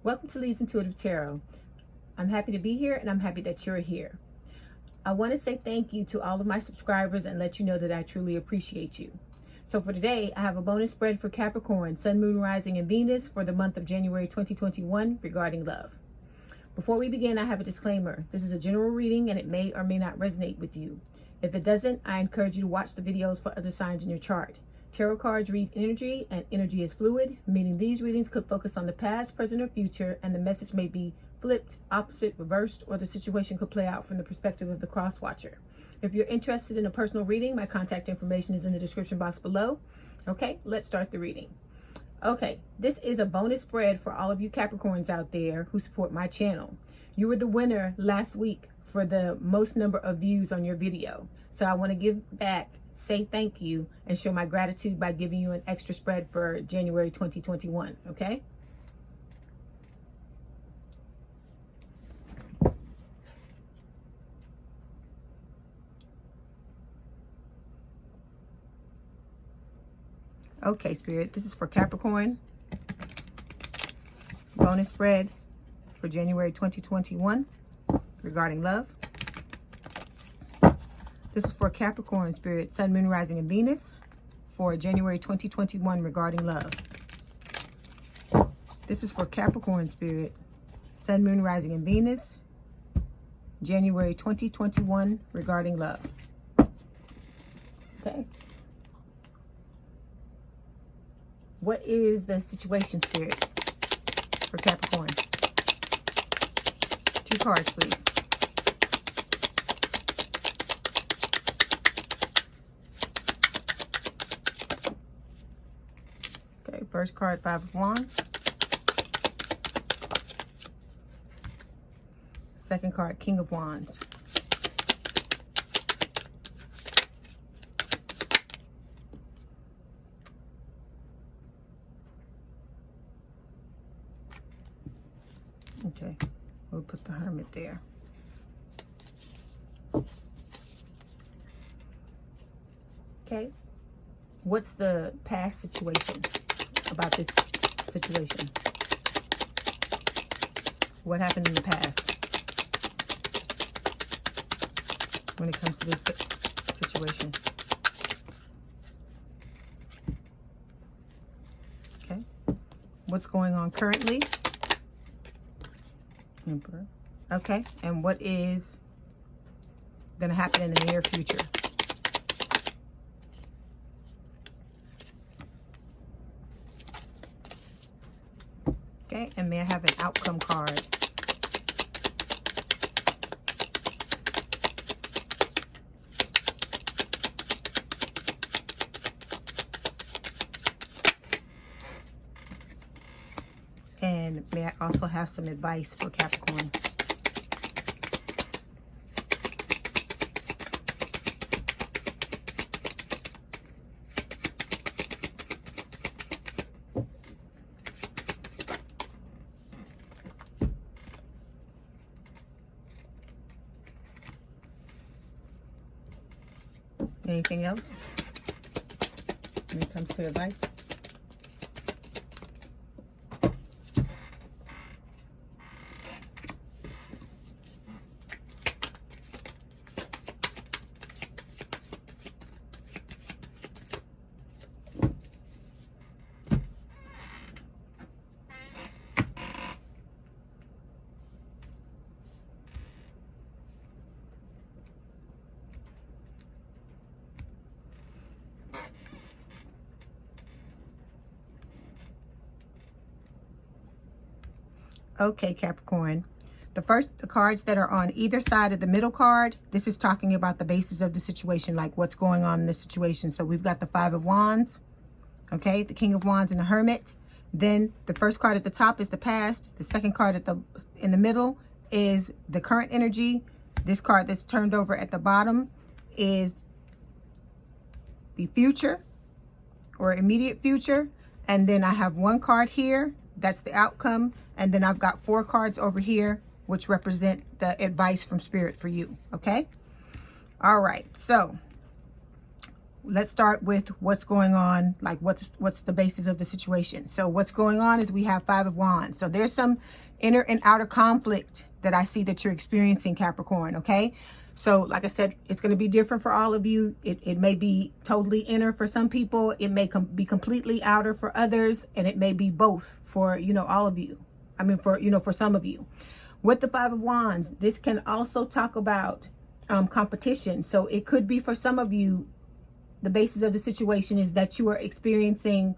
Welcome to Leigh's Intuitive Tarot. I'm happy to be here and I'm happy that you're here. I want to say thank you to all of my subscribers and let you know that I truly appreciate you. So for today, I have a bonus spread for Capricorn, Sun, Moon, Rising, and Venus for the month of January 2021 regarding love. Before we begin, I have a disclaimer. This is a general reading and it may or may not resonate with you. If it doesn't, I encourage you to watch the videos for other signs in your chart. Tarot cards read energy, and energy is fluid, meaning these readings could focus on the past, present, or future, and the message may be flipped, opposite, reversed, or the situation could play out from the perspective of the cross-watcher. If you're interested in a personal reading, my contact information is in the description box below. Okay, let's start the reading. Okay, this is a bonus spread for all of you Capricorns out there who support my channel. You were the winner last week for the most number of views on your video. So I want to give back, say thank you, and show my gratitude by giving you an extra spread for January 2021, okay? Okay, Spirit, this is for Capricorn. Bonus spread for January 2021 regarding love. This is for Capricorn, Spirit, Sun, Moon, Rising, and Venus for January 2021 regarding love. This is for Capricorn, Spirit, Sun, Moon, Rising, and Venus, January 2021 regarding love. Okay. What is the situation, Spirit, for Capricorn? 2 cards, please. Okay, first card, 5 of Wands. Second card, King of Wands. Okay, we'll put the Hermit there. Okay, what's the past situation about this situation? What happened in the past when it comes to this situation? Okay, what's going on currently? Emperor. Okay, and what is going to happen in the near future? Okay, and may I have an outcome card? And may I also have some advice for Capricorn? Anything else when it comes to advice? Okay, Capricorn. The cards that are on either side of the middle card, this is talking about the basis of the situation, like what's going on in the situation. So we've got the 5 of Wands, okay, the King of Wands and the Hermit. Then the first card at the top is the past. The second card in the middle is the current energy. This card that's turned over at the bottom is the future or immediate future. And then I have 1 card here. That's the outcome. And then I've got 4 cards over here, which represent the advice from Spirit for you. Okay. All right. So let's start with what's going on, like what's the basis of the situation. So what's going on is we have Five of Wands. So there's some inner and outer conflict that I see that you're experiencing, Capricorn, okay? So like I said, it's going to be different for all of you. It may be totally inner for some people. It may be completely outer for others. And it may be both for, all of you. I mean, for some of you. With the Five of Wands, this can also talk about competition. So it could be for some of you, the basis of the situation is that you are experiencing,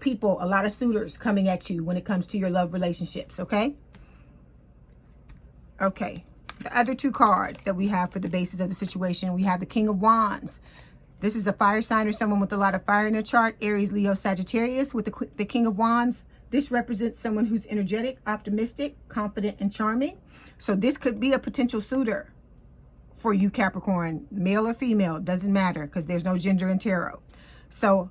people, a lot of suitors coming at you when it comes to your love relationships, okay? Okay, the other two cards that we have for the basis of the situation, we have the King of Wands. This is a fire sign or someone with a lot of fire in their chart, Aries, Leo, Sagittarius. With the King of Wands, this represents someone who's energetic, optimistic, confident, and charming. So this could be a potential suitor for you, Capricorn, male or female, doesn't matter because there's no gender in tarot. So,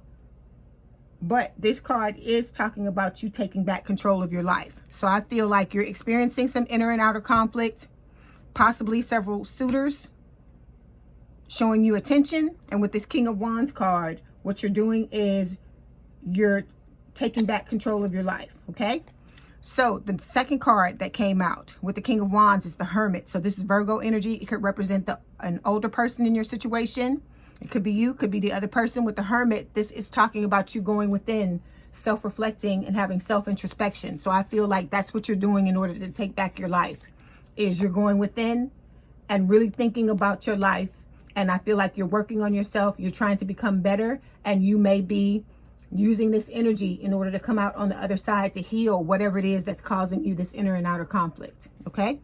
but this card is talking about you taking back control of your life. So I feel like you're experiencing some inner and outer conflict, possibly several suitors showing you attention. And with this King of Wands card, what you're doing is you're taking back control of your life, okay? So the second card that came out with the King of Wands is the Hermit. So this is Virgo energy. It could represent an older person in your situation. It could be you, could be the other person. With the Hermit, this is talking about you going within, self-reflecting and having self-introspection. So I feel like that's what you're doing in order to take back your life, is you're going within and really thinking about your life. And I feel like you're working on yourself. You're trying to become better, and you may be using this energy in order to come out on the other side to heal whatever it is that's causing you this inner and outer conflict. Okay.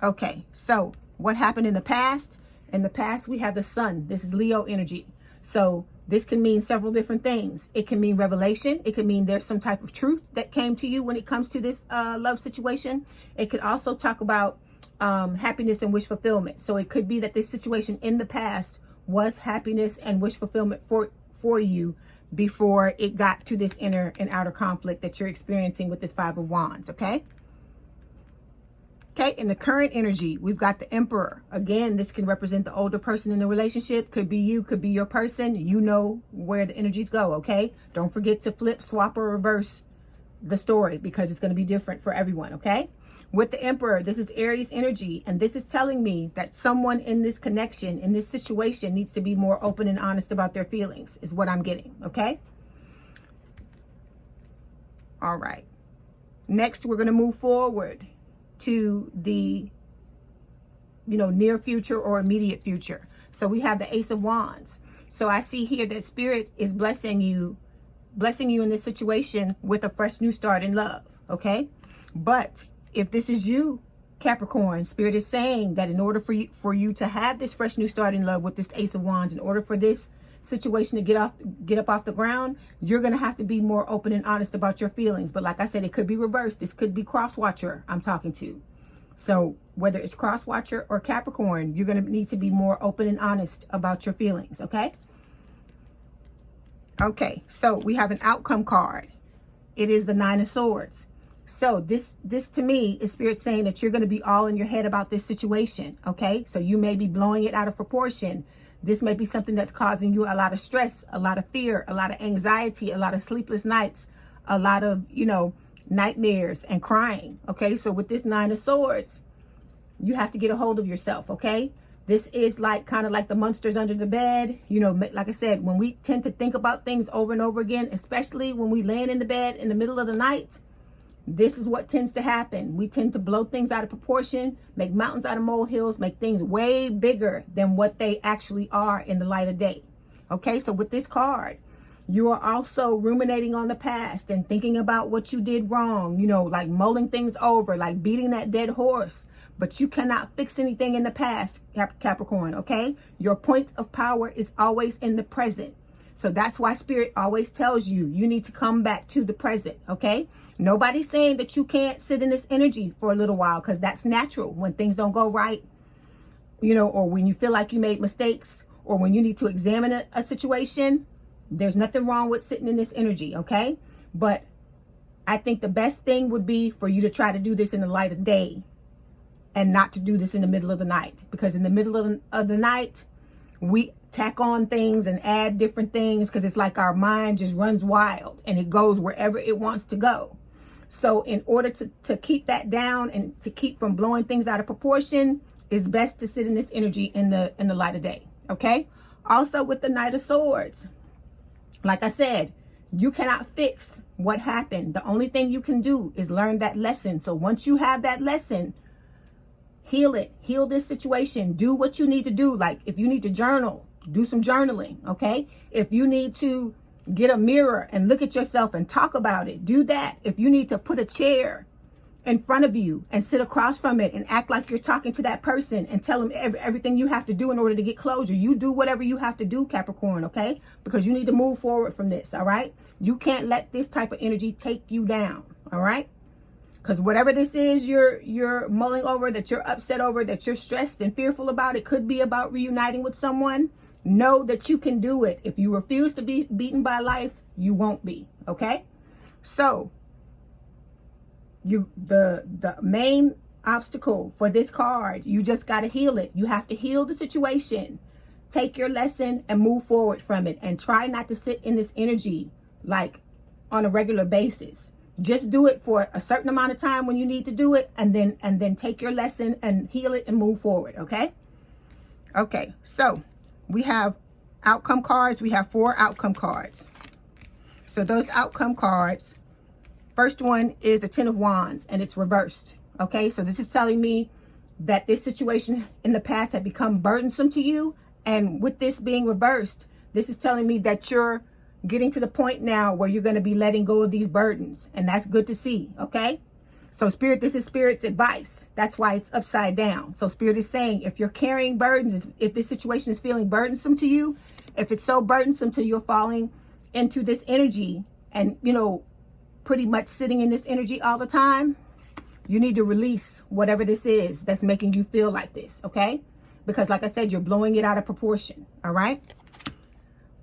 Okay. So what happened in the past? In the past, we have the Sun. This is Leo energy. So this can mean several different things. It can mean revelation. It could mean there's some type of truth that came to you when it comes to this love situation. It could also talk about happiness and wish fulfillment. So it could be that this situation in the past was happiness and wish fulfillment for you before it got to this inner and outer conflict that you're experiencing with this Five of Wands, okay? Okay, in the current energy, we've got the Emperor. Again, this can represent the older person in the relationship. Could be you, could be your person. You know where the energies go, okay? Don't forget to flip, swap, or reverse the story because it's going to be different for everyone, okay? With the Emperor, this is Aries energy, and this is telling me that someone in this connection, in this situation, needs to be more open and honest about their feelings, is what I'm getting, okay? All right. Next, we're going to move forward to the, near future or immediate future. So we have the Ace of Wands. So I see here that Spirit is blessing you in this situation with a fresh new start in love, okay? But if this is you, Capricorn, Spirit is saying that in order for you to have this fresh new start in love with this Ace of Wands, in order for this situation to get up off the ground, you're going to have to be more open and honest about your feelings. But like I said, it could be reversed. This could be cross-watcher I'm talking to. So whether it's cross-watcher or Capricorn, you're going to need to be more open and honest about your feelings, okay? Okay, so we have an outcome card. It is the Nine of Swords. So this to me is Spirit saying that you're going to be all in your head about this situation, okay? So you may be blowing it out of proportion. This may be something that's causing you a lot of stress, a lot of fear, a lot of anxiety, a lot of sleepless nights, a lot of, nightmares and crying, okay? So with this Nine of Swords, you have to get a hold of yourself, okay? This is kind of like the monsters under the bed. Like I said, when we tend to think about things over and over again, especially when we laying in the bed in the middle of the night, this is what tends to happen. We tend to blow things out of proportion, make mountains out of molehills, make things way bigger than what they actually are in the light of day. Okay, so with this card, you are also ruminating on the past and thinking about what you did wrong, like mulling things over, like beating that dead horse. But you cannot fix anything in the past, Capricorn, okay? Your point of power is always in the present. So that's why Spirit always tells you, you need to come back to the present, okay? Nobody's saying that you can't sit in this energy for a little while, because that's natural when things don't go right, or when you feel like you made mistakes, or when you need to examine a situation. There's nothing wrong with sitting in this energy, okay? But I think the best thing would be for you to try to do this in the light of day and not to do this in the middle of the night, because in the middle of the night, we tack on things and add different things because it's like our mind just runs wild and it goes wherever it wants to go. So in order to keep that down and to keep from blowing things out of proportion, it's best to sit in this energy in the light of day. Okay. Also with the Knight of Swords, like I said, you cannot fix what happened. The only thing you can do is learn that lesson. So once you have that lesson, heal it, heal this situation, do what you need to do. Like if you need to journal, do some journaling. Okay. If you need to get a mirror and look at yourself and talk about it, do that. If you need to put a chair in front of you and sit across from it and act like you're talking to that person and tell them everything you have to do in order to get closure. You do whatever you have to do, Capricorn, okay? Because you need to move forward from this, all right? You can't let this type of energy take you down, all right? Because whatever this is you're mulling over, that you're upset over, that you're stressed and fearful about, it could be about reuniting with someone. Know that you can do it. If you refuse to be beaten by life, you won't be, okay? So the main obstacle for this card, you just got to heal it. You have to heal the situation, take your lesson and move forward from it, and try not to sit in this energy like on a regular basis. Just do it for a certain amount of time when you need to do it, and then take your lesson and heal it and move forward. Okay, so we have outcome cards. We have 4 outcome cards. So those outcome cards, first one is the 10 of Wands, and it's reversed. Okay, so this is telling me that this situation in the past had become burdensome to you. And with this being reversed, this is telling me that you're getting to the point now where you're going to be letting go of these burdens. And that's good to see. Okay, so Spirit, this is Spirit's advice. That's why it's upside down. So Spirit is saying, if you're carrying burdens, if this situation is feeling burdensome to you, if it's so burdensome to you, you're falling into this energy and, you know, pretty much sitting in this energy all the time, you need to release whatever this is that's making you feel like this, okay? Because like I said, you're blowing it out of proportion, all right?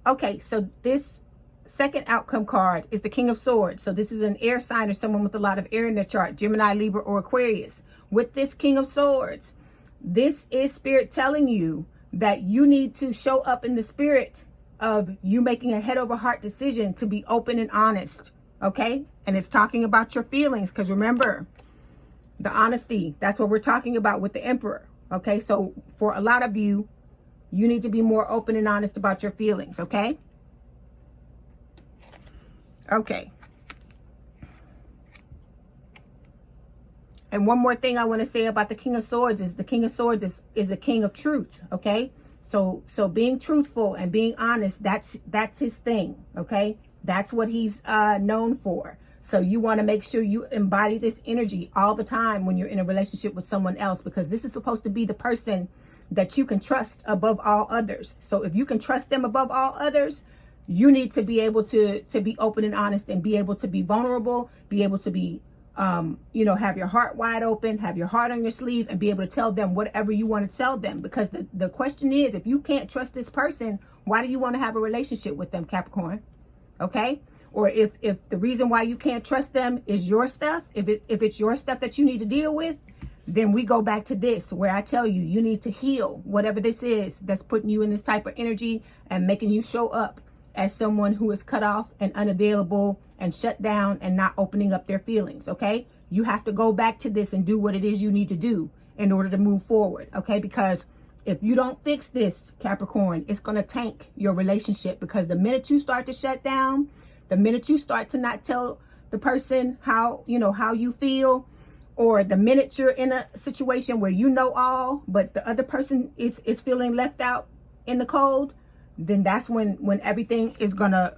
Okay, so this second outcome card is the King of Swords. So this is an air sign or someone with a lot of air in their chart, Gemini, Libra, or Aquarius. With this King of Swords, this is Spirit telling you that you need to show up in the spirit of you making a head over heart decision to be open and honest. Okay, and it's talking about your feelings, because remember, the honesty, that's what we're talking about with the Emperor. Okay, so for a lot of you, you need to be more open and honest about your feelings. Okay. And one more thing I want to say about the King of Swords is the King of Swords is a king of truth. Okay, so being truthful and being honest, that's his thing. Okay, that's what he's known for. So you want to make sure you embody this energy all the time when you're in a relationship with someone else, because this is supposed to be the person that you can trust above all others. So if you can trust them above all others, you need to be able to be open and honest and be able to be vulnerable, be able to be, you know, have your heart wide open, have your heart on your sleeve, and be able to tell them whatever you want to tell them. Because the question is, if you can't trust this person, why do you want to have a relationship with them, Capricorn? Okay. Or if the reason why you can't trust them is your stuff, if it's your stuff that you need to deal with, then we go back to this, where I tell you, you need to heal whatever this is that's putting you in this type of energy and making you show up as someone who is cut off and unavailable and shut down and not opening up their feelings. Okay, you have to go back to this and do what it is you need to do in order to move forward. Okay, because if you don't fix this, Capricorn, it's going to tank your relationship. Because the minute you start to shut down, the minute you start to not tell the person how you feel, or the minute you're in a situation where you know all, but the other person is feeling left out in the cold, then that's when everything is gonna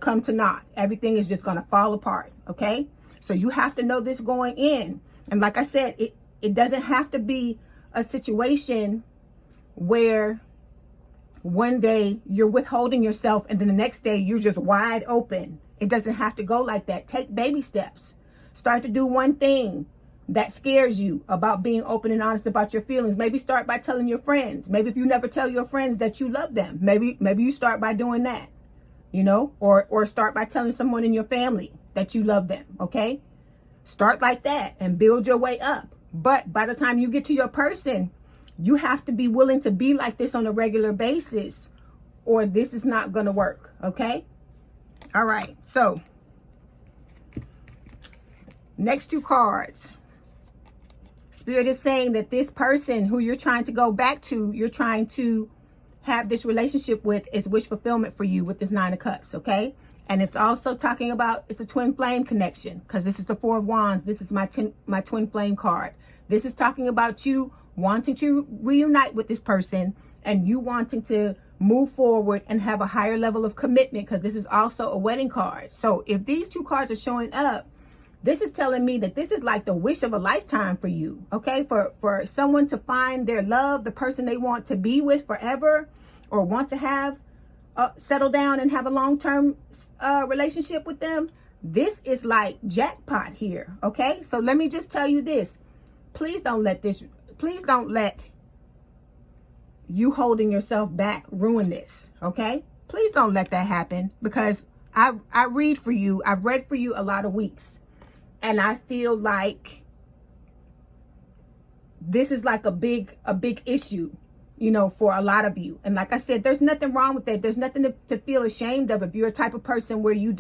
come to naught. Everything is just gonna fall apart. Okay, so you have to know this going in. And like I said, it doesn't have to be a situation where one day you're withholding yourself and then the next day you're just wide open. It doesn't have to go like that. Take baby steps. Start to do one thing that scares you about being open and honest about your feelings. Maybe start by telling your friends. Maybe if you never tell your friends that you love them, maybe you start by doing that, you know, or start by telling someone in your family that you love them. Okay, start like that and build your way up. But by the time you get to your person, You have to be willing to be like this on a regular basis, or this is not going to work. Okay. All right. So next two cards. Spirit is saying that this person who you're trying to go back to, you're trying to have this relationship with, is wish fulfillment for you with this Nine of Cups. Okay. And it's also talking about, it's a twin flame connection, because this is the Four of Wands. This is my twin flame card. This is talking about you wanting to reunite with this person, and you wanting to move forward and have a higher level of commitment, because this is also a wedding card. So if these two cards are showing up, this is telling me that this is like the wish of a lifetime for you. Okay. For someone to find their love, the person they want to be with forever, or want to have settle down and have a long-term relationship with them. This is like jackpot here. Okay. So let me just tell you this. Please don't let you holding yourself back ruin this. Okay. Please don't let that happen, because I read for you. I've read for you a lot of weeks, and I feel like this is like a big issue, you know, for a lot of you. And like I said, there's nothing wrong with that. There's nothing to feel ashamed of if you're a type of person where you're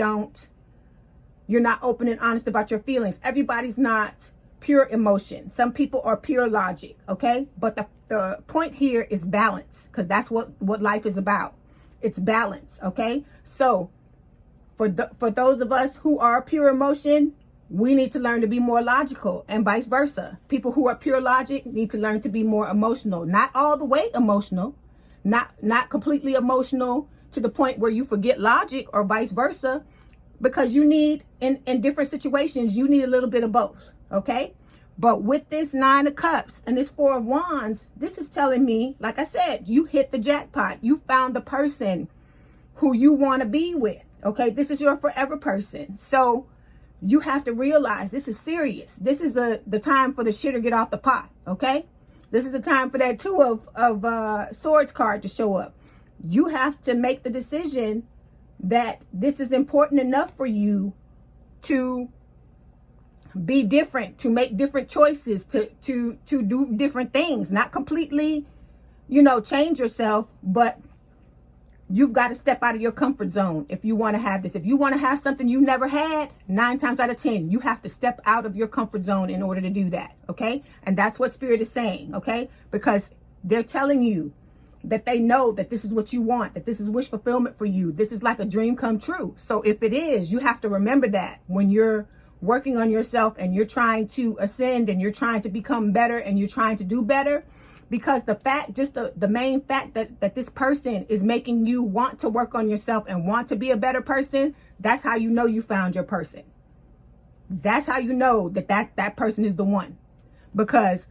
not open and honest about your feelings. Everybody's not pure emotion. Some people are pure logic. Okay. But the point here is balance, because that's what life is about. It's balance. Okay. So for those of us who are pure emotion, we need to learn to be more logical, and vice versa. People who are pure logic need to learn to be more emotional. Not all the way emotional, not completely emotional to the point where you forget logic, or vice versa, because you need, in different situations, you need a little bit of both. Okay. But with this Nine of Cups and this Four of Wands, this is telling me, like I said, you hit the jackpot. You found the person who you want to be with. Okay. This is your forever person. So you have to realize this is serious. This is the time for the shit to get off the pot. Okay. This is the time for that Two of Swords card to show up. You have to make the decision that this is important enough for you to be different, to make different choices, to do different things, not completely, you know, change yourself, but you've got to step out of your comfort zone if you want to have this. If you want to have something you never had, 9 times out of 10, you have to step out of your comfort zone in order to do that. Okay. And that's what Spirit is saying. Okay. Because they're telling you that they know that this is what you want, that this is wish fulfillment for you. This is like a dream come true. So if it is, you have to remember that when you're working on yourself and you're trying to ascend and you're trying to become better and you're trying to do better. Because the fact, just the main fact that this person is making you want to work on yourself and want to be a better person, that's how you know you found your person. That's how you know that person is the one. Because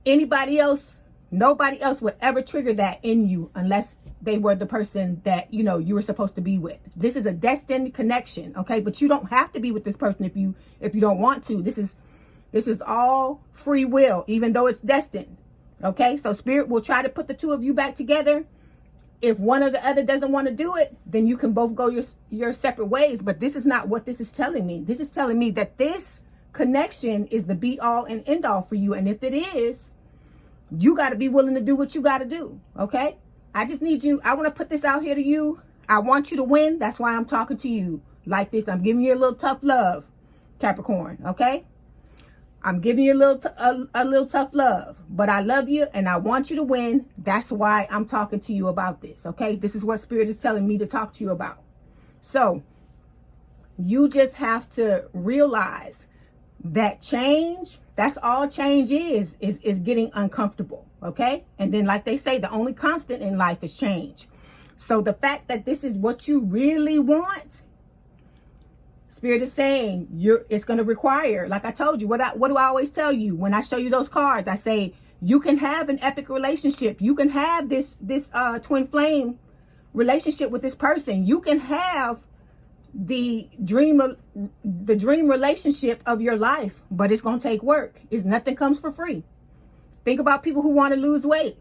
anybody else, nobody else would ever trigger that in you unless they were the person that, you know, you were supposed to be with. This is a destined connection. Okay. But you don't have to be with this person if you don't want to. This is all free will, even though it's destined. Okay, so Spirit will try to put the two of you back together. If one or the other doesn't want to do it, then you can both go your separate ways. But this is not what this is telling me. This is telling me that this connection is the be all and end all for you. And if it is, you got to be willing to do what you got to do. Okay, I just need you. I want to put this out here to you. I want you to win. That's why I'm talking to you like this. I'm giving you a little tough love, Capricorn. Okay. I'm giving you a little tough love, but I love you and I want you to win. That's why I'm talking to you about this. Okay. This is what Spirit is telling me to talk to you about. So you just have to realize that change, that's all change is getting uncomfortable. Okay. And then, like they say, the only constant in life is change. So the fact that this is what you really want, Spirit is saying it's going to require, like I told you, what do I always tell you when I show you those cards? I say, you can have an epic relationship. You can have this twin flame relationship with this person. You can have the dream relationship of your life, but it's going to take work. Nothing comes for free. Think about people who want to lose weight.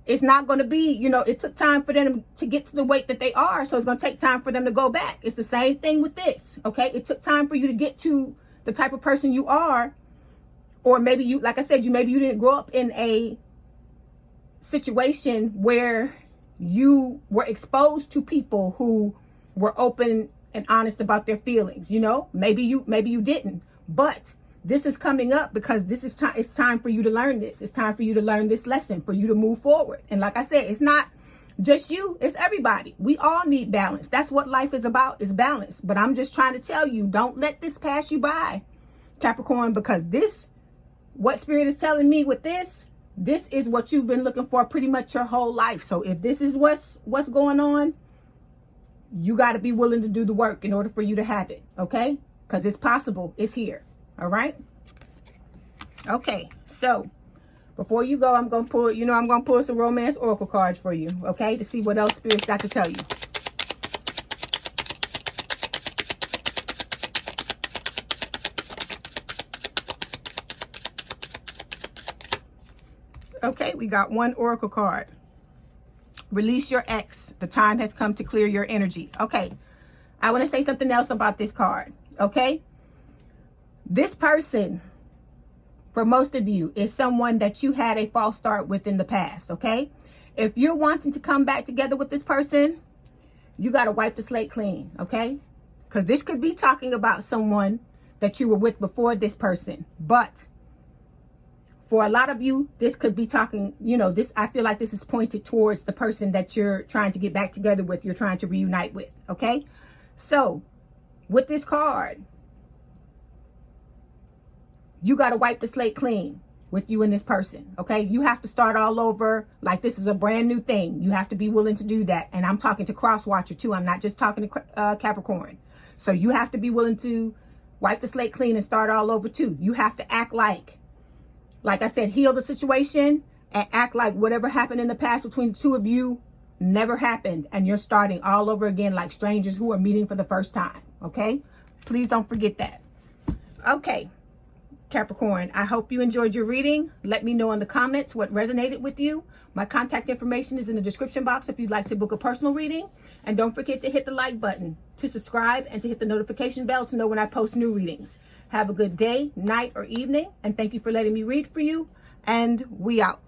It's not going to be, you know, it took time for them to get to the weight that they are. So it's going to take time for them to go back. It's the same thing with this. Okay. It took time for you to get to the type of person you are. Or maybe you, like I said, maybe you didn't grow up in a situation where you were exposed to people who were open and honest about their feelings. You know, maybe you didn't, but this is coming up because this is time. It's time for you to learn this. It's time for you to learn this lesson, for you to move forward. And like I said, it's not just you, it's everybody. We all need balance. That's what life is about, is balance. But I'm just trying to tell you, don't let this pass you by, Capricorn, because this, what Spirit is telling me with this is what you've been looking for pretty much your whole life. So if this is what's going on, you got to be willing to do the work in order for you to have it, okay? Because it's possible. It's here. All right. Okay. So before you go, I'm going to pull, I'm going to pull some romance oracle cards for you. Okay. To see what else Spirit's got to tell you. Okay. We got one oracle card. Release your ex. The time has come to clear your energy. Okay. I want to say something else about this card. Okay. This person, for most of you, is someone that you had a false start with in the past, okay? If you're wanting to come back together with this person, you got to wipe the slate clean, okay? Because this could be talking about someone that you were with before this person. But for a lot of you, this could be talking, I feel like this is pointed towards the person that you're trying to get back together with, you're trying to reunite with, okay? So, with this card, you got to wipe the slate clean with you and this person, okay? You have to start all over like this is a brand new thing. You have to be willing to do that. And I'm talking to cross watcher too. I'm not just talking to Capricorn. So you have to be willing to wipe the slate clean and start all over too. You have to act like I said, heal the situation and act like whatever happened in the past between the two of you never happened. And you're starting all over again like strangers who are meeting for the first time, okay? Please don't forget that. Okay. Capricorn, I hope you enjoyed your reading. Let me know in the comments what resonated with you. My contact information is in the description box if you'd like to book a personal reading. And don't forget to hit the like button, to subscribe, and to hit the notification bell to know when I post new readings. Have a good day, night, or evening. And thank you for letting me read for you. And we out.